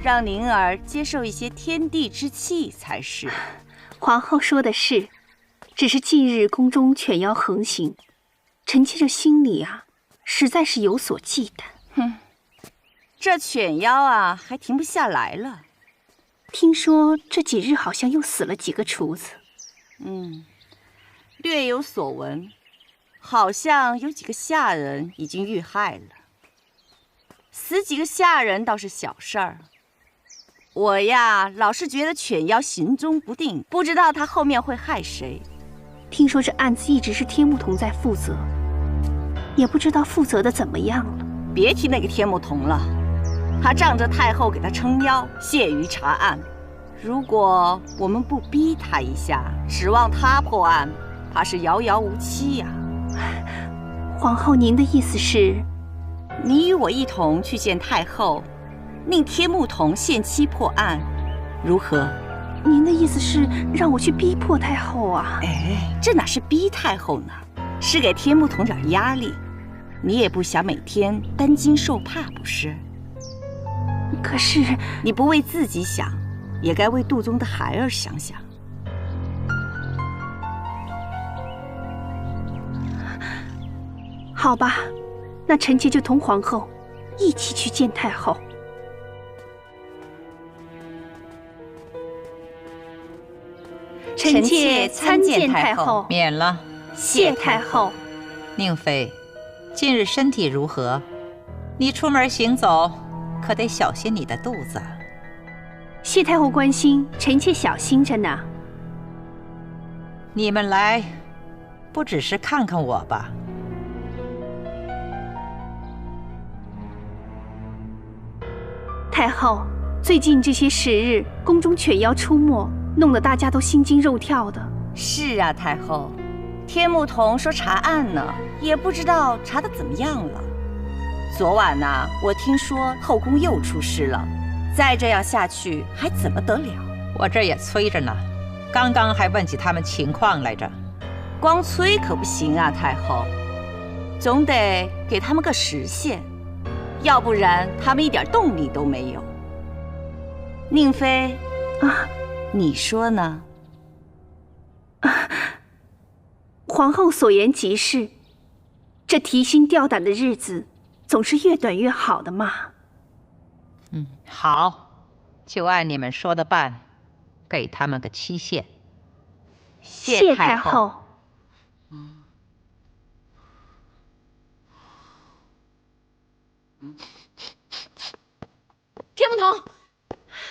让宁儿接受一些天地之气才是。皇后说的是，只是近日宫中犬妖横行，臣妾这心里啊，实在是有所忌惮。哼，这犬妖啊，还停不下来了。听说这几日好像又死了几个厨子。略有所闻，好像有几个下人已经遇害了。死几个下人倒是小事儿，我呀，老是觉得犬妖行踪不定，不知道他后面会害谁。听说这案子一直是天目童在负责，也不知道负责的怎么样了。别提那个天目童了，他仗着太后给他撑腰，屑于查案。如果我们不逼他一下，指望他破案，怕是遥遥无期呀。皇后，您的意思是？你与我一同去见太后，令天目童限期破案，如何？您的意思是让我去逼迫太后啊？哎，这哪是逼太后呢？是给天目童点压力。你也不想每天担惊受怕，不是？可是你不为自己想，也该为肚中的孩儿想想。好吧，那臣妾就同皇后一起去见太后。臣妾参见太后。免了。谢太后。宁妃，近日身体如何？你出门行走，可得小心你的肚子。谢太后关心，臣妾小心着呢。你们来，不只是看看我吧？太后，最近这些时日，宫中犬妖出没，弄得大家都心惊肉跳的。是啊，太后，天目童说查案呢，也不知道查得怎么样了。昨晚呢，我听说后宫又出事了，再这样下去还怎么得了？我这也催着呢，刚刚还问起他们情况来着。光催可不行啊，太后，总得给他们个时限，要不然他们一点动力都没有。宁妃啊，你说呢？皇后所言极是，这提心吊胆的日子总是越短越好的嘛。好，就按你们说的办，给他们个期限。谢太后。天目童，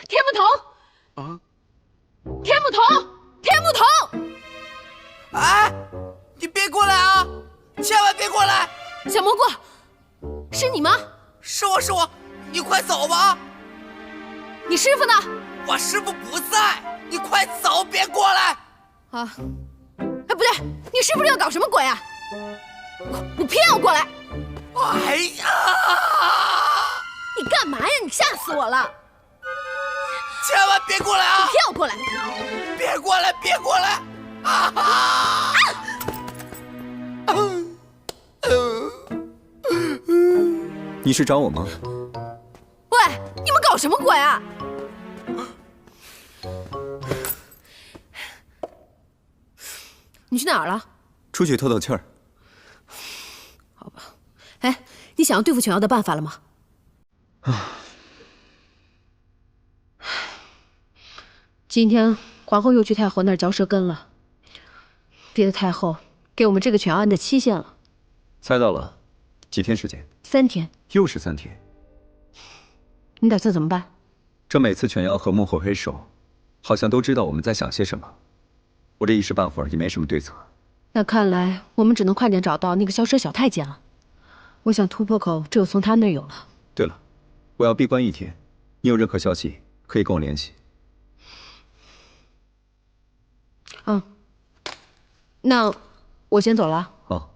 天目童，啊！天目童，天目童！哎，你别过来啊！千万别过来！小蘑菇，是你吗？是我，你快走吧！你师傅呢？我师傅不在，你快走，别过来！啊！哎，不对，你师傅要搞什么鬼啊？我偏要过来！哎呀！你干嘛呀？你吓死我了！千万别过来啊！你偏要过来！别过来！别过来！啊！你是找我吗？喂，你们搞什么鬼啊？你去哪儿了？出去透透气儿。好吧。哎，你想要对付犬妖的办法了吗？今天皇后又去太后那儿嚼舌根了，逼得太后给我们这个犬妖案的期限了。猜到了，几天时间？3天。又是3天。你打算怎么办？这每次犬妖和幕后黑手，好像都知道我们在想些什么。我这一时半会儿也没什么对策。那看来我们只能快点找到那个消失小太监了。我想突破口只有从他那儿有了。对了，我要闭关1天，你有任何消息可以跟我联系。那我先走了。好。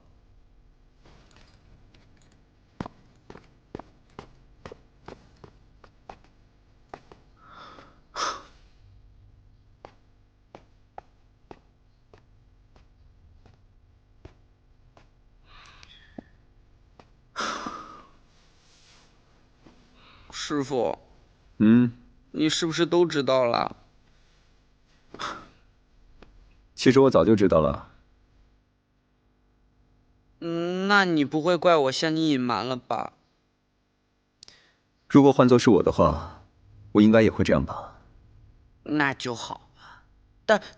师傅，嗯，你是不是都知道了？其实我早就知道了。那你不会怪我向你隐瞒了吧？如果换作是我的话，我应该也会这样吧。那就好。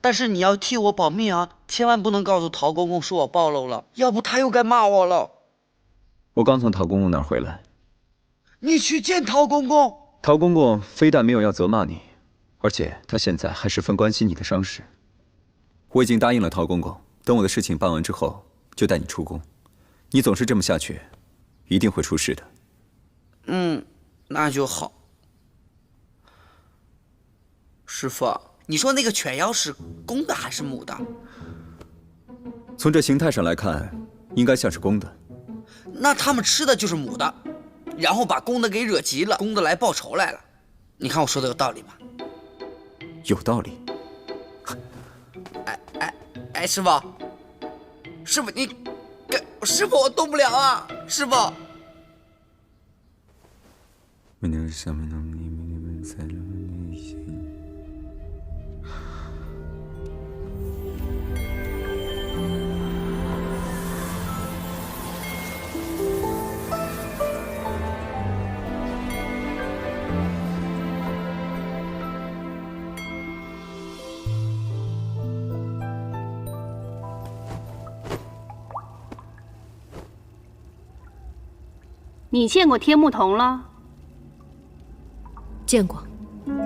但是你要替我保密啊，千万不能告诉陶公公说我暴露了，要不他又该骂我了。我刚从陶公公那儿回来。你去见陶公公？陶公公非但没有要责骂你，而且他现在还十分关心你的伤势。我已经答应了陶公公，等我的事情办完之后，就带你出宫。你总是这么下去，一定会出事的。那就好。师傅，你说那个犬妖是公的还是母的？从这形态上来看，应该像是公的。那他们吃的就是母的，然后把公的给惹急了，公的来报仇来了。你看我说的有道理吗？有道理。哎，师傅，师傅师傅我动不了啊，师傅。你见过天目童了？见过，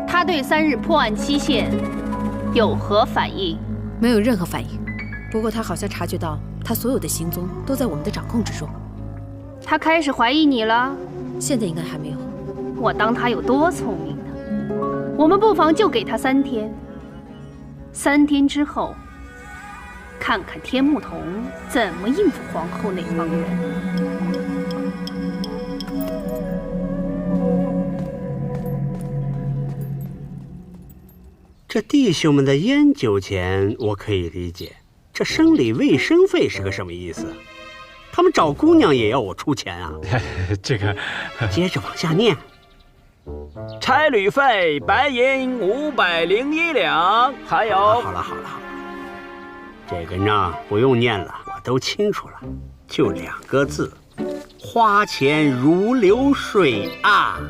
他对3日破案期限有何反应？没有任何反应。不过他好像察觉到，他所有的行踪都在我们的掌控之中。他开始怀疑你了？现在应该还没有。我当他有多聪明呢？我们不妨就给他3天。3天之后，看看天目童怎么应付皇后那帮人。这弟兄们的烟酒钱我可以理解，这生理卫生费是个什么意思？他们找姑娘也要我出钱啊？这个，接着往下念。差旅费白银501两，还有……好了，这个账不用念了，我都清楚了，就2个字：花钱如流水啊！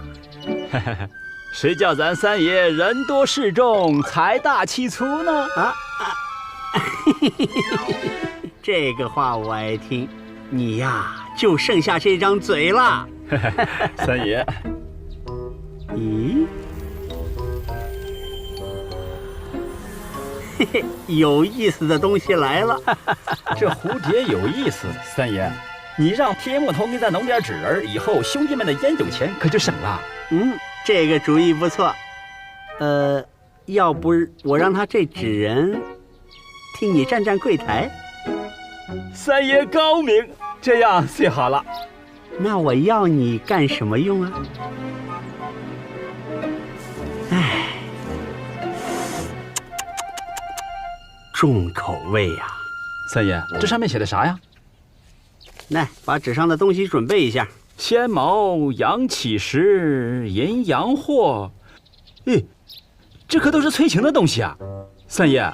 谁叫咱三爷人多势众，财大气粗呢？这个话我爱听。你呀，就剩下这张嘴了。三爷，咦？嘿嘿，有意思的东西来了。这蝴蝶有意思，三爷，你让天目童给咱弄点纸儿，以后兄弟们的烟酒钱可就省了。这个主意不错。要不我让他这纸人替你站柜台？三爷高明，这样最好了。那我要你干什么用啊？哎，重口味呀！三爷，这上面写的啥呀？来，把纸上的东西准备一下。鲜毛、羊起石、银洋货，这可都是催情的东西啊！三爷，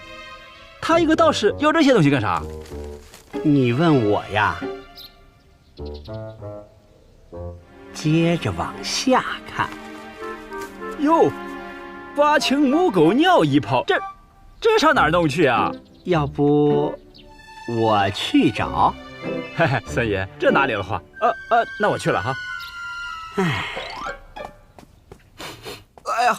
他一个道士要这些东西干啥？你问我呀？接着往下看。哟，8青母狗尿一泡，这上哪儿弄去啊？要不我去找？嘿嘿，三爷，这哪里的话？那我去了哈。哎呀，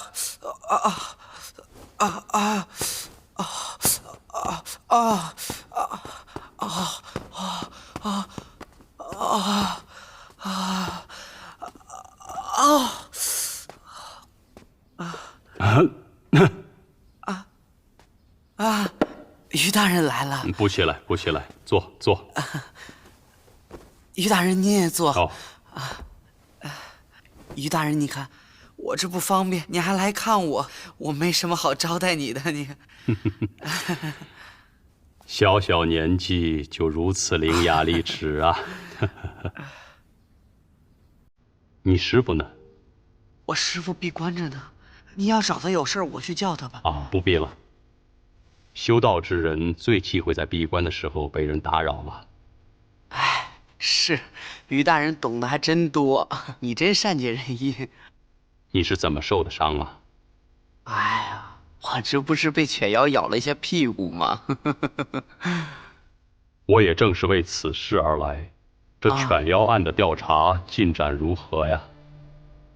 于大人来了。不起来，不起来，坐。于大人您也坐。好。于大人，你看我这不方便，你还来看我，我没什么好招待你的。你小小年纪就如此伶牙俐齿啊！你师傅呢？我师傅闭关着呢，你要找他有事，我去叫他吧。啊，不必了。修道之人最忌讳在闭关的时候被人打扰了。哎，是，于大人懂得还真多，你真善解人意。你是怎么受的伤啊？哎呀，我这不是被犬妖咬了一下屁股吗？我也正是为此事而来。这犬妖案的调查进展如何呀？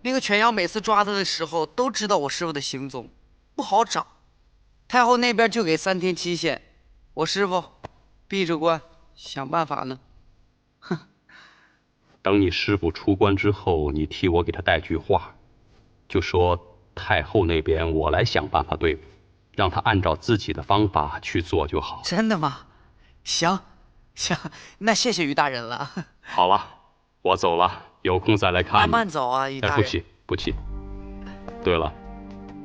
那个犬妖每次抓他的时候，都知道我师傅的行踪，不好找。太后那边就给3天期限，我师傅闭着关想办法呢。哼。等你师傅出关之后，你替我给他带句话，就说太后那边我来想办法对付，让他按照自己的方法去做就好。真的吗？行，那谢谢于大人了。好了，我走了，有空再来看你。慢走啊，于大人。不急。对了，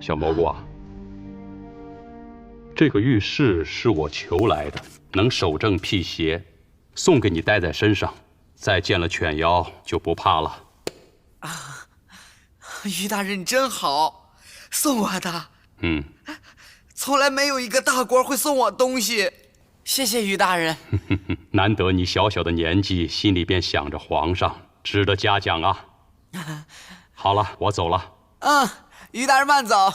小蘑菇啊，这个玉饰是我求来的，能守正辟邪，送给你带在身上，再见了犬妖就不怕了。啊，于大人你真好，送我的。从来没有一个大官会送我东西，谢谢于大人。难得你小小的年纪心里便想着皇上，值得嘉奖啊。好了，我走了。于大人慢走。